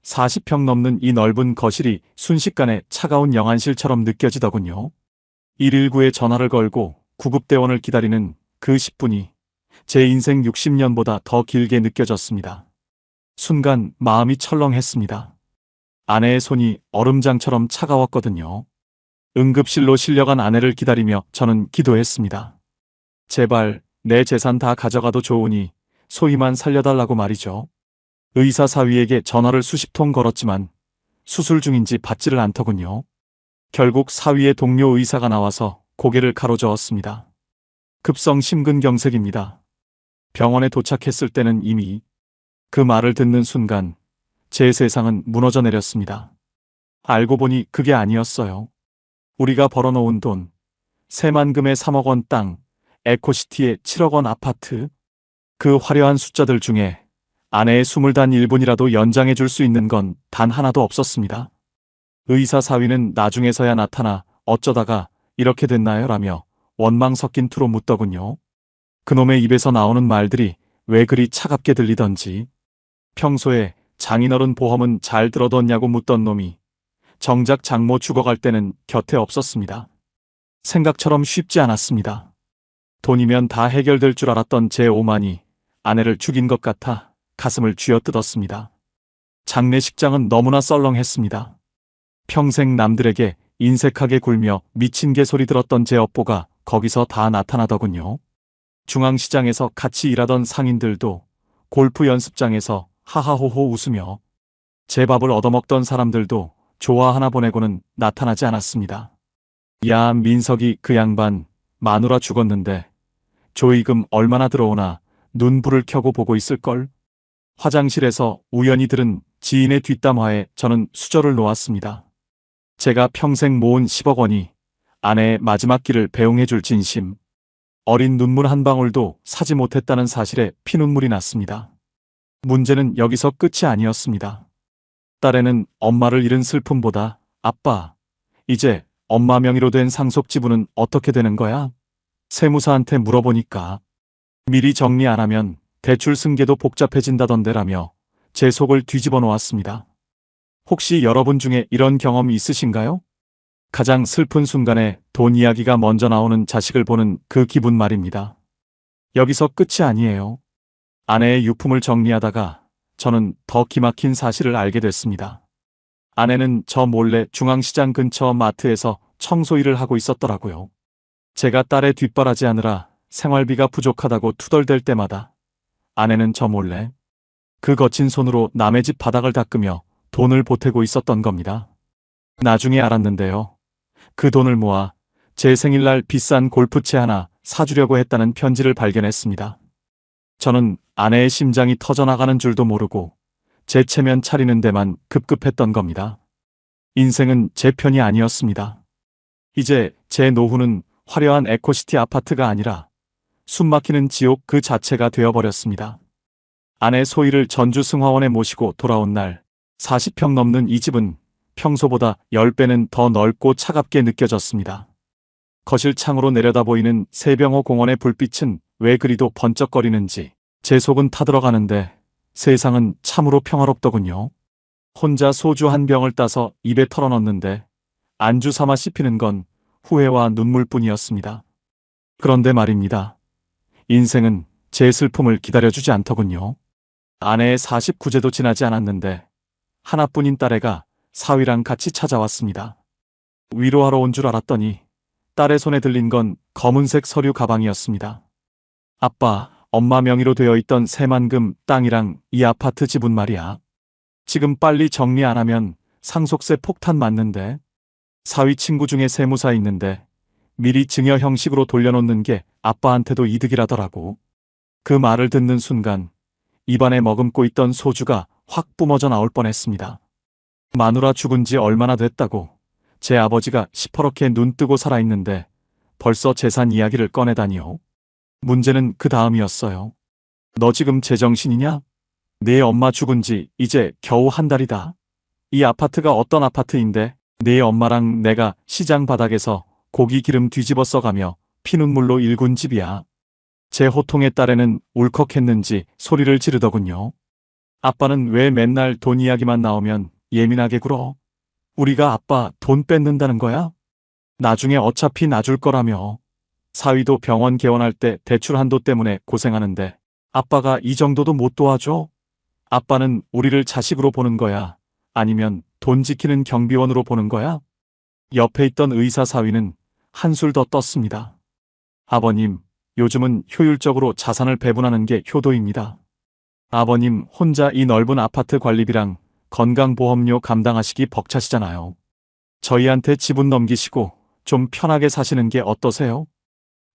40평 넘는 이 넓은 거실이 순식간에 차가운 영안실처럼 느껴지더군요. 119에 전화를 걸고 구급대원을 기다리는 그 10분이 제 인생 60년보다 더 길게 느껴졌습니다. 순간 마음이 철렁했습니다. 아내의 손이 얼음장처럼 차가웠거든요. 응급실로 실려간 아내를 기다리며 저는 기도했습니다. 제발 내 재산 다 가져가도 좋으니 소희만 살려달라고 말이죠. 의사 사위에게 전화를 수십 통 걸었지만 수술 중인지 받지를 않더군요. 결국 사위의 동료 의사가 나와서 고개를 가로저었습니다. 급성 심근경색입니다. 병원에 도착했을 때는 이미 그 말을 듣는 순간 제 세상은 무너져 내렸습니다. 알고 보니 그게 아니었어요. 우리가 벌어놓은 돈, 새만금의 3억 원 땅, 에코시티의 7억 원 아파트, 그 화려한 숫자들 중에 아내의 숨을 단 1분이라도 연장해 줄 수 있는 건 단 하나도 없었습니다. 의사 사위는 나중에서야 나타나 어쩌다가 이렇게 됐나요? 라며 원망 섞인 투로 묻더군요. 그놈의 입에서 나오는 말들이 왜 그리 차갑게 들리던지, 평소에 장인어른 보험은 잘 들어뒀냐고 묻던 놈이 정작 장모 죽어갈 때는 곁에 없었습니다. 생각처럼 쉽지 않았습니다. 돈이면 다 해결될 줄 알았던 제 오만이 아내를 죽인 것 같아 가슴을 쥐어뜯었습니다. 장례식장은 너무나 썰렁했습니다. 평생 남들에게 인색하게 굴며 미친 개소리 들었던 제 업보가 거기서 다 나타나더군요. 중앙시장에서 같이 일하던 상인들도 골프 연습장에서 하하호호 웃으며 제 밥을 얻어먹던 사람들도 좋아하나 보내고는 나타나지 않았습니다. 야, 민석이 그 양반 마누라 죽었는데 조의금 얼마나 들어오나 눈불을 켜고 보고 있을걸? 화장실에서 우연히 들은 지인의 뒷담화에 저는 수저를 놓았습니다. 제가 평생 모은 10억 원이 아내의 마지막 길을 배웅해줄 진심. 어린 눈물 한 방울도 사지 못했다는 사실에 피눈물이 났습니다. 문제는 여기서 끝이 아니었습니다. 딸에는 엄마를 잃은 슬픔보다 아빠, 이제 엄마 명의로 된 상속 지분은 어떻게 되는 거야? 세무사한테 물어보니까 미리 정리 안 하면 대출 승계도 복잡해진다던데라며 제 속을 뒤집어 놓았습니다. 혹시 여러분 중에 이런 경험 있으신가요? 가장 슬픈 순간에 돈 이야기가 먼저 나오는 자식을 보는 그 기분 말입니다. 여기서 끝이 아니에요. 아내의 유품을 정리하다가 저는 더 기막힌 사실을 알게 됐습니다. 아내는 저 몰래 중앙시장 근처 마트에서 청소 일을 하고 있었더라고요. 제가 딸의 뒷바라지하느라 생활비가 부족하다고 투덜댈 때마다 아내는 저 몰래 그 거친 손으로 남의 집 바닥을 닦으며 돈을 보태고 있었던 겁니다. 나중에 알았는데요. 그 돈을 모아 제 생일날 비싼 골프채 하나 사주려고 했다는 편지를 발견했습니다. 저는 아내의 심장이 터져나가는 줄도 모르고 제 체면 차리는 데만 급급했던 겁니다. 인생은 제 편이 아니었습니다. 이제 제 노후는 화려한 에코시티 아파트가 아니라 숨막히는 지옥 그 자체가 되어버렸습니다. 아내 소희를 전주 승화원에 모시고 돌아온 날 40평 넘는 이 집은 평소보다 10배는 더 넓고 차갑게 느껴졌습니다. 거실 창으로 내려다 보이는 세병호 공원의 불빛은 왜 그리도 번쩍거리는지 제 속은 타들어가는데 세상은 참으로 평화롭더군요. 혼자 소주 한 병을 따서 입에 털어넣는데 안주 삼아 씹히는 건 후회와 눈물뿐이었습니다. 그런데 말입니다. 인생은 제 슬픔을 기다려주지 않더군요. 아내의 49제도 지나지 않았는데 하나뿐인 딸애가 사위랑 같이 찾아왔습니다. 위로하러 온 줄 알았더니 딸의 손에 들린 건 검은색 서류 가방이었습니다. 아빠, 엄마 명의로 되어 있던 새만금 땅이랑 이 아파트 지분 말이야. 지금 빨리 정리 안 하면 상속세 폭탄 맞는데. 사위 친구 중에 세무사 있는데 미리 증여 형식으로 돌려놓는 게 아빠한테도 이득이라더라고. 그 말을 듣는 순간 입안에 머금고 있던 소주가 확 뿜어져 나올 뻔했습니다. 마누라 죽은 지 얼마나 됐다고 제 아버지가 시퍼렇게 눈 뜨고 살아있는데 벌써 재산 이야기를 꺼내다니요. 문제는 그 다음이었어요. 너 지금 제정신이냐? 네 엄마 죽은 지 이제 겨우 한 달이다. 이 아파트가 어떤 아파트인데 네 엄마랑 내가 시장 바닥에서 고기 기름 뒤집어 써가며 피눈물로 일군 집이야. 제 호통의 딸에는 울컥했는지 소리를 지르더군요. 아빠는 왜 맨날 돈 이야기만 나오면 예민하게 굴어? 우리가 아빠 돈 뺏는다는 거야? 나중에 어차피 놔줄 거라며. 사위도 병원 개원할 때 대출 한도 때문에 고생하는데 아빠가 이 정도도 못 도와줘? 아빠는 우리를 자식으로 보는 거야? 아니면 돈 지키는 경비원으로 보는 거야? 옆에 있던 의사 사위는 한술 더 떴습니다. 아버님, 요즘은 효율적으로 자산을 배분하는 게 효도입니다. 아버님 혼자 이 넓은 아파트 관리비랑 건강보험료 감당하시기 벅차시잖아요. 저희한테 지분 넘기시고 좀 편하게 사시는 게 어떠세요?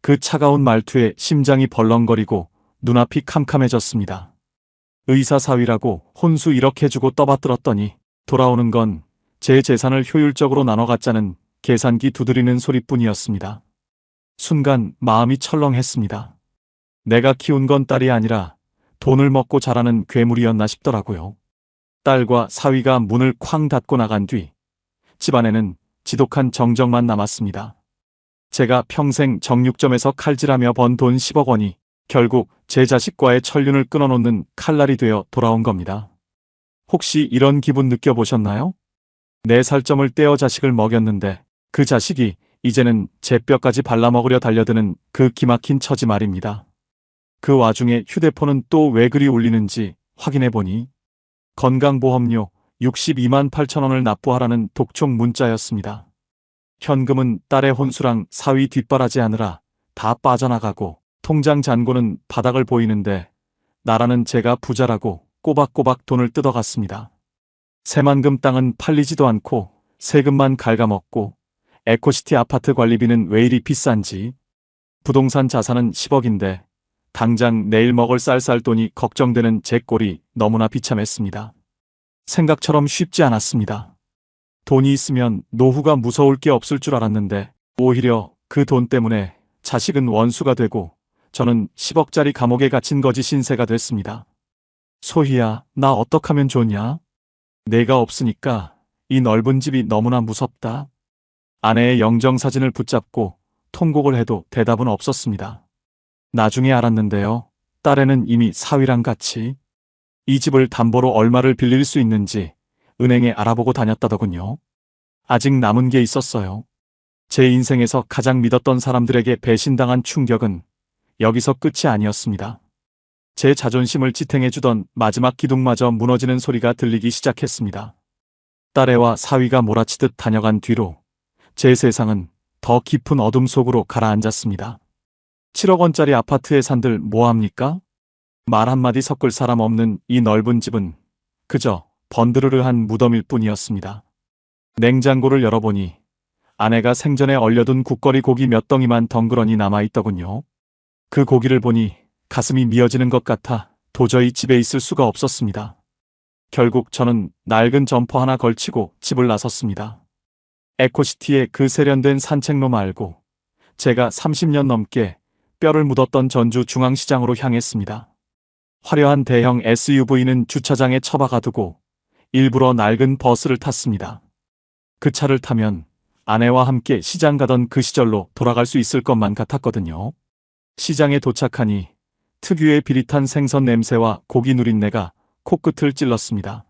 그 차가운 말투에 심장이 벌렁거리고 눈앞이 캄캄해졌습니다. 의사 사위라고 혼수 1억 주고 떠받들었더니 돌아오는 건 제 재산을 효율적으로 나눠 갖자는 계산기 두드리는 소리뿐이었습니다. 순간 마음이 철렁했습니다. 내가 키운 건 딸이 아니라 돈을 먹고 자라는 괴물이었나 싶더라고요. 딸과 사위가 문을 쾅 닫고 나간 뒤 집안에는 지독한 정적만 남았습니다. 제가 평생 정육점에서 칼질하며 번 돈 10억 원이 결국 제 자식과의 천륜을 끊어놓는 칼날이 되어 돌아온 겁니다. 혹시 이런 기분 느껴보셨나요? 내 살점을 떼어 자식을 먹였는데 그 자식이 이제는 제 뼈까지 발라먹으려 달려드는 그 기막힌 처지 말입니다. 그 와중에 휴대폰은 또 왜 그리 울리는지 확인해보니 건강보험료 62만 8천 원을 납부하라는 독촉 문자였습니다. 현금은 딸의 혼수랑 사위 뒷바라지하느라 다 빠져나가고 통장 잔고는 바닥을 보이는데 나라는 제가 부자라고 꼬박꼬박 돈을 뜯어갔습니다. 새만금 땅은 팔리지도 않고 세금만 갉아먹고 에코시티 아파트 관리비는 왜 이리 비싼지, 부동산 자산은 10억인데 당장 내일 먹을 쌀쌀돈이 걱정되는 제 꼴이 너무나 비참했습니다. 생각처럼 쉽지 않았습니다. 돈이 있으면 노후가 무서울 게 없을 줄 알았는데 오히려 그 돈 때문에 자식은 원수가 되고 저는 10억짜리 감옥에 갇힌 거지 신세가 됐습니다. 소희야, 나 어떡하면 좋냐? 내가 없으니까 이 넓은 집이 너무나 무섭다. 아내의 영정사진을 붙잡고 통곡을 해도 대답은 없었습니다. 나중에 알았는데요. 딸애는 이미 사위랑 같이 이 집을 담보로 얼마를 빌릴 수 있는지 은행에 알아보고 다녔다더군요. 아직 남은 게 있었어요. 제 인생에서 가장 믿었던 사람들에게 배신당한 충격은 여기서 끝이 아니었습니다. 제 자존심을 지탱해주던 마지막 기둥마저 무너지는 소리가 들리기 시작했습니다. 딸애와 사위가 몰아치듯 다녀간 뒤로 제 세상은 더 깊은 어둠 속으로 가라앉았습니다. 7억 원짜리 아파트에 산들 뭐합니까? 말 한마디 섞을 사람 없는 이 넓은 집은 그저 번드르르한 무덤일 뿐이었습니다. 냉장고를 열어보니 아내가 생전에 얼려둔 국거리 고기 몇 덩이만 덩그러니 남아있더군요. 그 고기를 보니 가슴이 미어지는 것 같아 도저히 집에 있을 수가 없었습니다. 결국 저는 낡은 점퍼 하나 걸치고 집을 나섰습니다. 에코시티의 그 세련된 산책로 말고 제가 30년 넘게 뼈를 묻었던 전주 중앙시장으로 향했습니다. 화려한 대형 SUV는 주차장에 처박아 두고 일부러 낡은 버스를 탔습니다. 그 차를 타면 아내와 함께 시장 가던 그 시절로 돌아갈 수 있을 것만 같았거든요. 시장에 도착하니 특유의 비릿한 생선 냄새와 고기 누린내가 코끝을 찔렀습니다.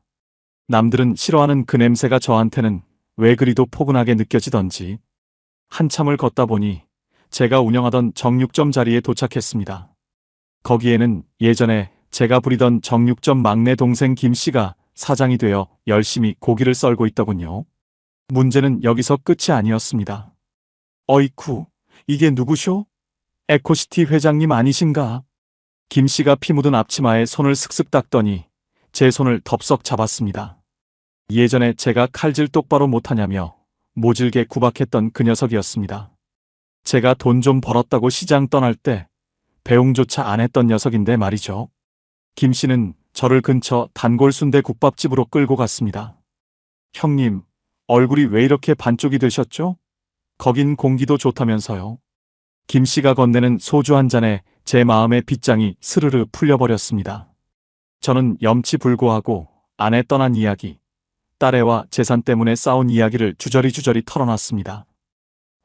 남들은 싫어하는 그 냄새가 저한테는 왜 그리도 포근하게 느껴지던지. 한참을 걷다 보니 제가 운영하던 정육점 자리에 도착했습니다. 거기에는 예전에 제가 부리던 정육점 막내 동생 김 씨가 사장이 되어 열심히 고기를 썰고 있더군요. 문제는 여기서 끝이 아니었습니다. 어이쿠, 이게 누구쇼? 에코시티 회장님 아니신가? 김 씨가 피 묻은 앞치마에 손을 슥슥 닦더니 제 손을 덥석 잡았습니다. 예전에 제가 칼질 똑바로 못하냐며 모질게 구박했던 그 녀석이었습니다. 제가 돈 좀 벌었다고 시장 떠날 때 배웅조차 안 했던 녀석인데 말이죠. 김 씨는 저를 근처 단골 순대 국밥집으로 끌고 갔습니다. 형님, 얼굴이 왜 이렇게 반쪽이 되셨죠? 거긴 공기도 좋다면서요. 김 씨가 건네는 소주 한 잔에 제 마음의 빗장이 스르르 풀려버렸습니다. 저는 염치불고하고 아내 떠난 이야기, 딸애와 재산 때문에 싸운 이야기를 주저리 털어놨습니다.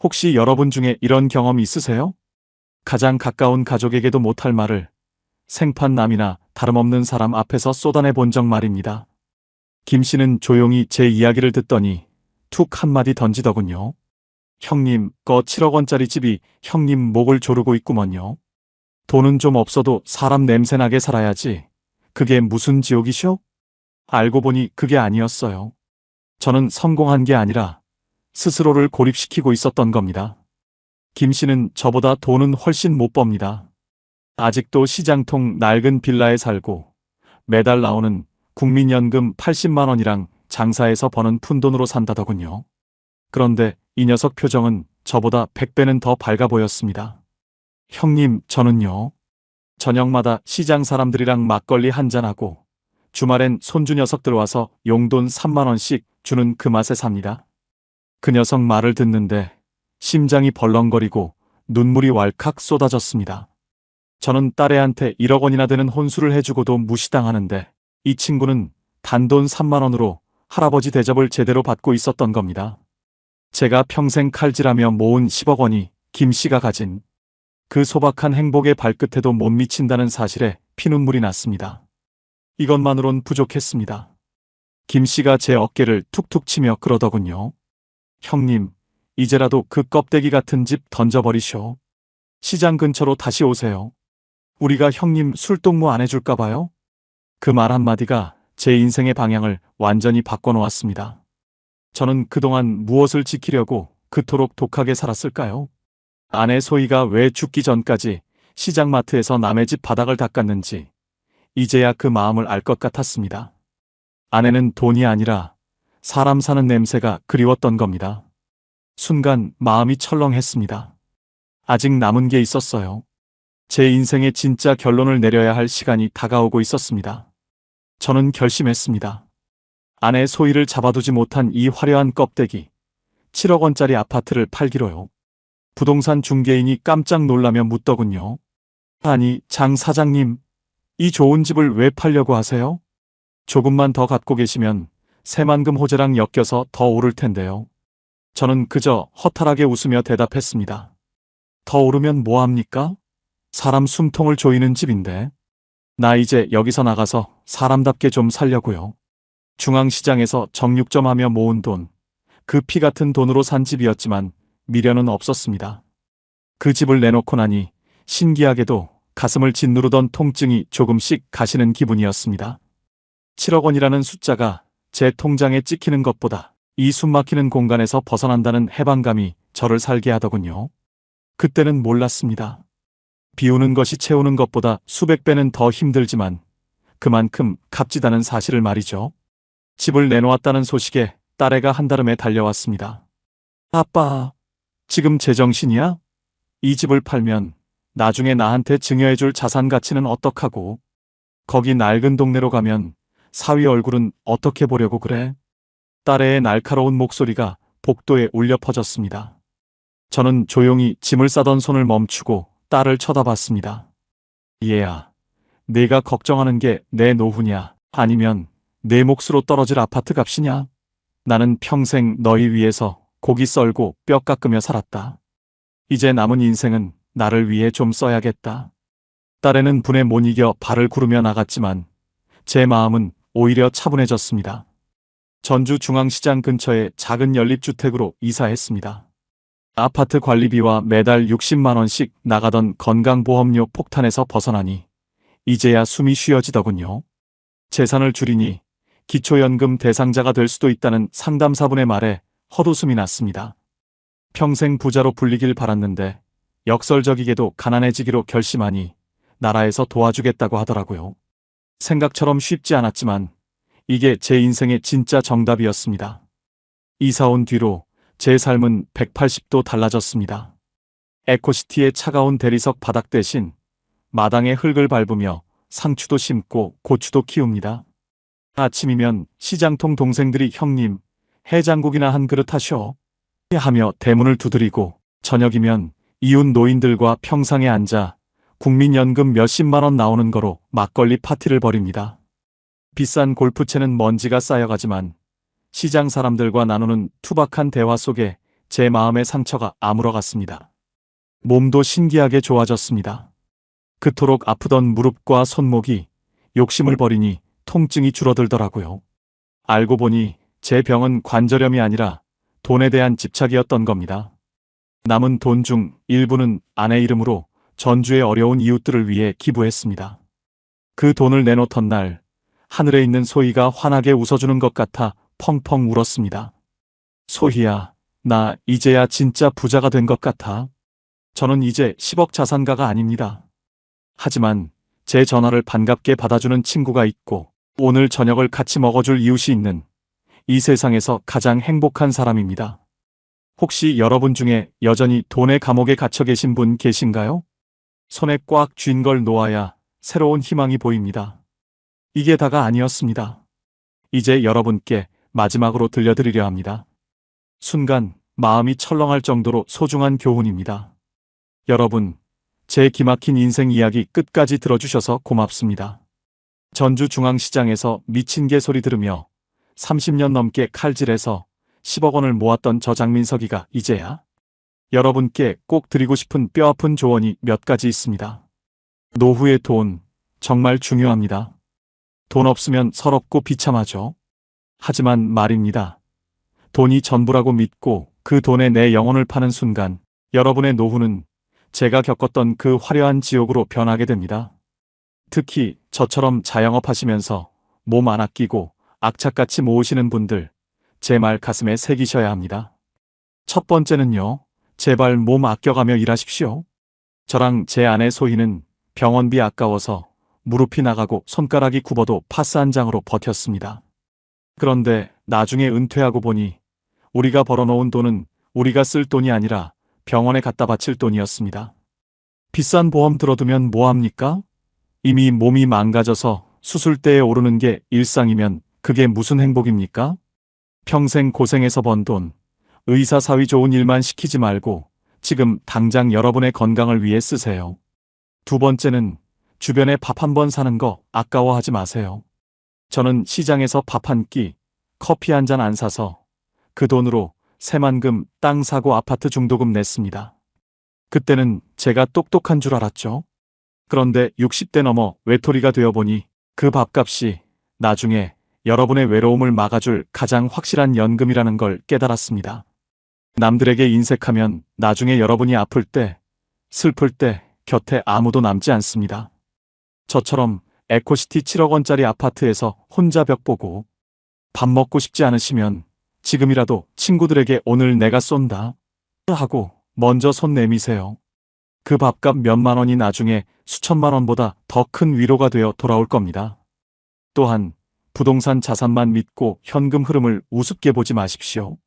혹시 여러분 중에 이런 경험 있으세요? 가장 가까운 가족에게도 못할 말을 생판남이나 다름없는 사람 앞에서 쏟아내 본 적 말입니다. 김 씨는 조용히 제 이야기를 듣더니 툭 한마디 던지더군요. 형님, 거 7억 원짜리 집이 형님 목을 조르고 있구먼요. 돈은 좀 없어도 사람 냄새나게 살아야지. 그게 무슨 지옥이쇼? 알고 보니 그게 아니었어요. 저는 성공한 게 아니라 스스로를 고립시키고 있었던 겁니다. 김 씨는 저보다 돈은 훨씬 못 법니다. 아직도 시장통 낡은 빌라에 살고 매달 나오는 국민연금 80만 원이랑 장사해서 버는 푼돈으로 산다더군요. 그런데 이 녀석 표정은 저보다 100배는 더 밝아 보였습니다. 형님, 저는요. 저녁마다 시장 사람들이랑 막걸리 한잔하고 주말엔 손주 녀석들 와서 용돈 3만 원씩 주는 그 맛에 삽니다. 그 녀석 말을 듣는데 심장이 벌렁거리고 눈물이 왈칵 쏟아졌습니다. 저는 딸애한테 1억 원이나 되는 혼수를 해주고도 무시당하는데 이 친구는 단돈 3만 원으로 할아버지 대접을 제대로 받고 있었던 겁니다. 제가 평생 칼질하며 모은 10억 원이 김 씨가 가진 그 소박한 행복의 발끝에도 못 미친다는 사실에 피눈물이 났습니다. 이것만으론 부족했습니다. 김 씨가 제 어깨를 툭툭 치며 그러더군요. 형님, 이제라도 그 껍데기 같은 집 던져버리쇼. 시장 근처로 다시 오세요. 우리가 형님 술동무 안 해줄까 봐요. 그 말 한마디가 제 인생의 방향을 완전히 바꿔놓았습니다. 저는 그동안 무엇을 지키려고 그토록 독하게 살았을까요? 아내 소희가 왜 죽기 전까지 시장마트에서 남의 집 바닥을 닦았는지 이제야 그 마음을 알 것 같았습니다. 아내는 돈이 아니라 사람 사는 냄새가 그리웠던 겁니다. 순간 마음이 철렁했습니다. 아직 남은 게 있었어요. 제 인생의 진짜 결론을 내려야 할 시간이 다가오고 있었습니다. 저는 결심했습니다. 아내 소희를 잡아두지 못한 이 화려한 껍데기, 7억 원짜리 아파트를 팔기로요. 부동산 중개인이 깜짝 놀라며 묻더군요. 아니, 장 사장님, 이 좋은 집을 왜 팔려고 하세요? 조금만 더 갖고 계시면 새만금 호재랑 엮여서 더 오를 텐데요. 저는 그저 허탈하게 웃으며 대답했습니다. 더 오르면 뭐합니까? 사람 숨통을 조이는 집인데. 나 이제 여기서 나가서 사람답게 좀 살려고요. 중앙시장에서 정육점 하며 모은 돈, 그 피 같은 돈으로 산 집이었지만 미련은 없었습니다. 그 집을 내놓고 나니 신기하게도 가슴을 짓누르던 통증이 조금씩 가시는 기분이었습니다. 7억 원이라는 숫자가 제 통장에 찍히는 것보다 이 숨막히는 공간에서 벗어난다는 해방감이 저를 살게 하더군요. 그때는 몰랐습니다. 비우는 것이 채우는 것보다 수백 배는 더 힘들지만 그만큼 값지다는 사실을 말이죠. 집을 내놓았다는 소식에 딸애가 한달음에 달려왔습니다. 아빠, 지금 제정신이야? 이 집을 팔면 나중에 나한테 증여해줄 자산 가치는 어떡하고? 거기 낡은 동네로 가면 사위 얼굴은 어떻게 보려고 그래? 딸애의 날카로운 목소리가 복도에 울려 퍼졌습니다. 저는 조용히 짐을 싸던 손을 멈추고 딸을 쳐다봤습니다. 얘야, 내가 걱정하는 게 내 노후냐, 아니면 내 몫으로 떨어질 아파트 값이냐? 나는 평생 너희 위해서 고기 썰고 뼈 깎으며 살았다. 이제 남은 인생은 나를 위해 좀 써야겠다. 딸에는 분에 못 이겨 발을 구르며 나갔지만 제 마음은 오히려 차분해졌습니다. 전주 중앙시장 근처의 작은 연립주택으로 이사했습니다. 아파트 관리비와 매달 60만 원씩 나가던 건강보험료 폭탄에서 벗어나니 이제야 숨이 쉬어지더군요. 재산을 줄이니 기초연금 대상자가 될 수도 있다는 상담사분의 말에 헛웃음이 났습니다. 평생 부자로 불리길 바랐는데 역설적이게도 가난해지기로 결심하니 나라에서 도와주겠다고 하더라고요. 생각처럼 쉽지 않았지만 이게 제 인생의 진짜 정답이었습니다. 이사 온 뒤로 제 삶은 180도 달라졌습니다. 에코시티의 차가운 대리석 바닥 대신 마당에 흙을 밟으며 상추도 심고 고추도 키웁니다. 아침이면 시장통 동생들이 형님, 해장국이나 한 그릇 하셔 하며 대문을 두드리고 저녁이면 이웃 노인들과 평상에 앉아 국민연금 몇십만 원 나오는 거로 막걸리 파티를 벌입니다. 비싼 골프채는 먼지가 쌓여가지만 시장 사람들과 나누는 투박한 대화 속에 제 마음의 상처가 아물어갔습니다. 몸도 신기하게 좋아졌습니다. 그토록 아프던 무릎과 손목이 욕심을 버리니 통증이 줄어들더라고요. 알고 보니 제 병은 관절염이 아니라 돈에 대한 집착이었던 겁니다. 남은 돈 중 일부는 아내 이름으로 전주의 어려운 이웃들을 위해 기부했습니다. 그 돈을 내놓던 날 하늘에 있는 소희가 환하게 웃어주는 것 같아 펑펑 울었습니다. 소희야, 나 이제야 진짜 부자가 된 것 같아. 저는 이제 10억 자산가가 아닙니다. 하지만 제 전화를 반갑게 받아주는 친구가 있고 오늘 저녁을 같이 먹어줄 이웃이 있는 이 세상에서 가장 행복한 사람입니다. 혹시 여러분 중에 여전히 돈의 감옥에 갇혀 계신 분 계신가요? 손에 꽉 쥔 걸 놓아야 새로운 희망이 보입니다. 이게 다가 아니었습니다. 이제 여러분께 마지막으로 들려드리려 합니다. 순간 마음이 철렁할 정도로 소중한 교훈입니다. 여러분, 제 기막힌 인생 이야기 끝까지 들어주셔서 고맙습니다. 전주 중앙시장에서 미친 개 소리 들으며 30년 넘게 칼질해서 10억 원을 모았던 저 장민석이가 이제야 여러분께 꼭 드리고 싶은 뼈아픈 조언이 몇 가지 있습니다. 노후의 돈, 정말 중요합니다. 돈 없으면 서럽고 비참하죠. 하지만 말입니다. 돈이 전부라고 믿고 그 돈에 내 영혼을 파는 순간 여러분의 노후는 제가 겪었던 그 화려한 지옥으로 변하게 됩니다. 특히 저처럼 자영업 하시면서 몸 안 아끼고 악착같이 모으시는 분들, 제 말 가슴에 새기셔야 합니다. 첫 번째는요, 제발 몸 아껴가며 일하십시오. 저랑 제 아내 소희는 병원비 아까워서 무릎이 나가고 손가락이 굽어도 파스 한 장으로 버텼습니다. 그런데 나중에 은퇴하고 보니 우리가 벌어놓은 돈은 우리가 쓸 돈이 아니라 병원에 갖다 바칠 돈이었습니다. 비싼 보험 들어두면 뭐합니까? 이미 몸이 망가져서 수술대에 오르는 게 일상이면 그게 무슨 행복입니까? 평생 고생해서 번 돈, 의사 사위 좋은 일만 시키지 말고 지금 당장 여러분의 건강을 위해 쓰세요. 두 번째는 주변에 밥 한 번 사는 거 아까워하지 마세요. 저는 시장에서 밥 한 끼, 커피 한 잔 안 사서 그 돈으로 새만금 땅 사고 아파트 중도금 냈습니다. 그때는 제가 똑똑한 줄 알았죠. 그런데 60대 넘어 외톨이가 되어보니 그 밥값이 나중에 여러분의 외로움을 막아줄 가장 확실한 연금이라는 걸 깨달았습니다. 남들에게 인색하면 나중에 여러분이 아플 때, 슬플 때 곁에 아무도 남지 않습니다. 저처럼 에코시티 7억 원짜리 아파트에서 혼자 벽 보고 밥 먹고 싶지 않으시면 지금이라도 친구들에게 오늘 내가 쏜다 하고 먼저 손 내미세요. 그 밥값 몇만 원이 나중에 수천만 원보다 더 큰 위로가 되어 돌아올 겁니다. 또한 부동산 자산만 믿고 현금 흐름을 우습게 보지 마십시오.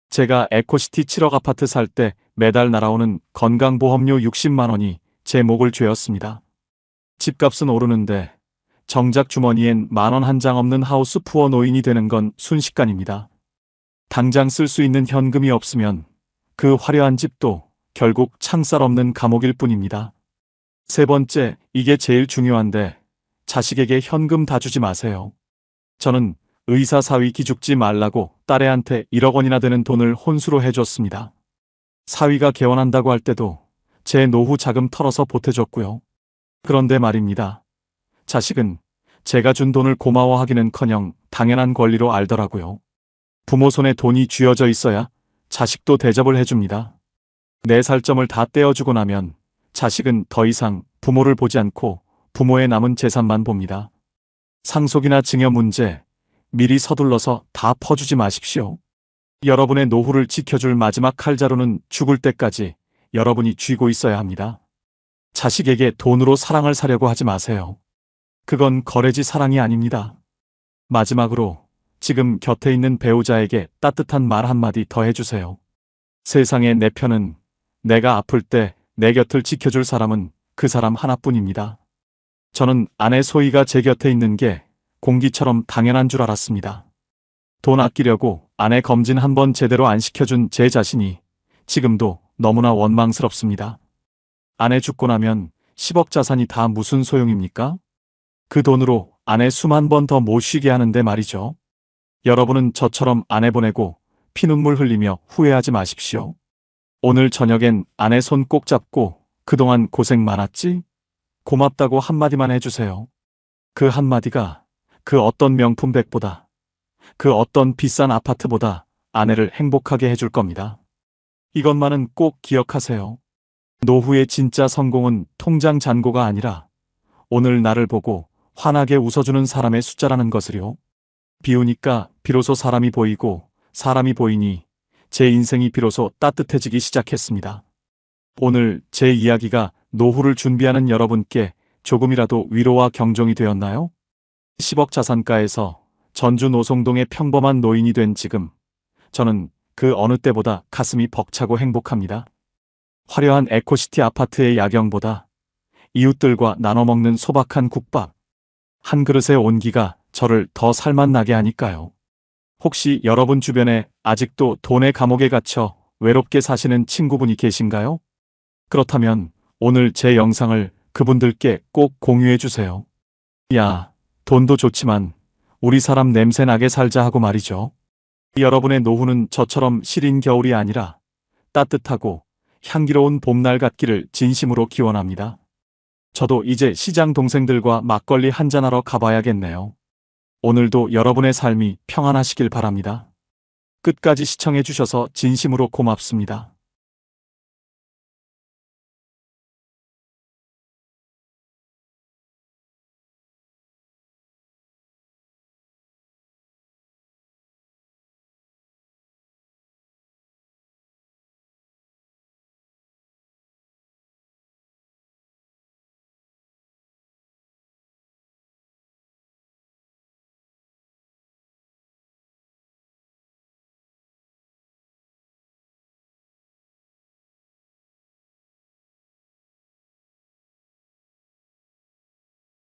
제가 에코시티 7억 아파트 살 때 매달 날아오는 건강보험료 60만 원이 제 목을 죄었습니다. 집값은 오르는데 정작 주머니엔 만 원 한 장 없는 하우스 푸어 노인이 되는 건 순식간입니다. 당장 쓸 수 있는 현금이 없으면 그 화려한 집도 결국 창살 없는 감옥일 뿐입니다. 세 번째, 이게 제일 중요한데 자식에게 현금 다 주지 마세요. 저는 의사 사위 기죽지 말라고 딸애한테 1억 원이나 되는 돈을 혼수로 해줬습니다. 사위가 개원한다고 할 때도 제 노후 자금 털어서 보태줬고요. 그런데 말입니다. 자식은 제가 준 돈을 고마워하기는커녕 당연한 권리로 알더라고요. 부모 손에 돈이 쥐어져 있어야 자식도 대접을 해줍니다. 내 살점을 다 떼어주고 나면 자식은 더 이상 부모를 보지 않고 부모의 남은 재산만 봅니다. 상속이나 증여 문제 미리 서둘러서 다 퍼주지 마십시오. 여러분의 노후를 지켜줄 마지막 칼자루는 죽을 때까지 여러분이 쥐고 있어야 합니다. 자식에게 돈으로 사랑을 사려고 하지 마세요. 그건 거래지 사랑이 아닙니다. 마지막으로 지금 곁에 있는 배우자에게 따뜻한 말 한마디 더 해주세요. 세상에 내 편은, 내가 아플 때 내 곁을 지켜줄 사람은 그 사람 하나뿐입니다. 저는 아내 소희가 제 곁에 있는 게 공기처럼 당연한 줄 알았습니다. 돈 아끼려고 아내 검진 한 번 제대로 안 시켜준 제 자신이 지금도 너무나 원망스럽습니다. 아내 죽고 나면 10억 자산이 다 무슨 소용입니까? 그 돈으로 아내 숨 한 번 더 못 쉬게 하는데 말이죠. 여러분은 저처럼 아내 보내고 피눈물 흘리며 후회하지 마십시오. 오늘 저녁엔 아내 손 꼭 잡고 그동안 고생 많았지? 고맙다고 한마디만 해주세요. 그 한마디가 그 어떤 명품백보다, 그 어떤 비싼 아파트보다 아내를 행복하게 해줄 겁니다. 이것만은 꼭 기억하세요. 노후의 진짜 성공은 통장 잔고가 아니라 오늘 나를 보고 환하게 웃어주는 사람의 숫자라는 것을요. 비우니까 비로소 사람이 보이고 사람이 보이니 제 인생이 비로소 따뜻해지기 시작했습니다. 오늘 제 이야기가 노후를 준비하는 여러분께 조금이라도 위로와 경종이 되었나요? 10억 자산가에서 전주 노송동의 평범한 노인이 된 지금, 저는 그 어느 때보다 가슴이 벅차고 행복합니다. 화려한 에코시티 아파트의 야경보다 이웃들과 나눠 먹는 소박한 국밥, 한 그릇의 온기가 저를 더 살맛나게 하니까요. 혹시 여러분 주변에 아직도 돈의 감옥에 갇혀 외롭게 사시는 친구분이 계신가요? 그렇다면 오늘 제 영상을 그분들께 꼭 공유해 주세요. 야, 돈도 좋지만 우리 사람 냄새나게 살자 하고 말이죠. 여러분의 노후는 저처럼 시린 겨울이 아니라 따뜻하고 향기로운 봄날 같기를 진심으로 기원합니다. 저도 이제 시장 동생들과 막걸리 한잔하러 가봐야겠네요. 오늘도 여러분의 삶이 평안하시길 바랍니다. 끝까지 시청해 주셔서 진심으로 고맙습니다.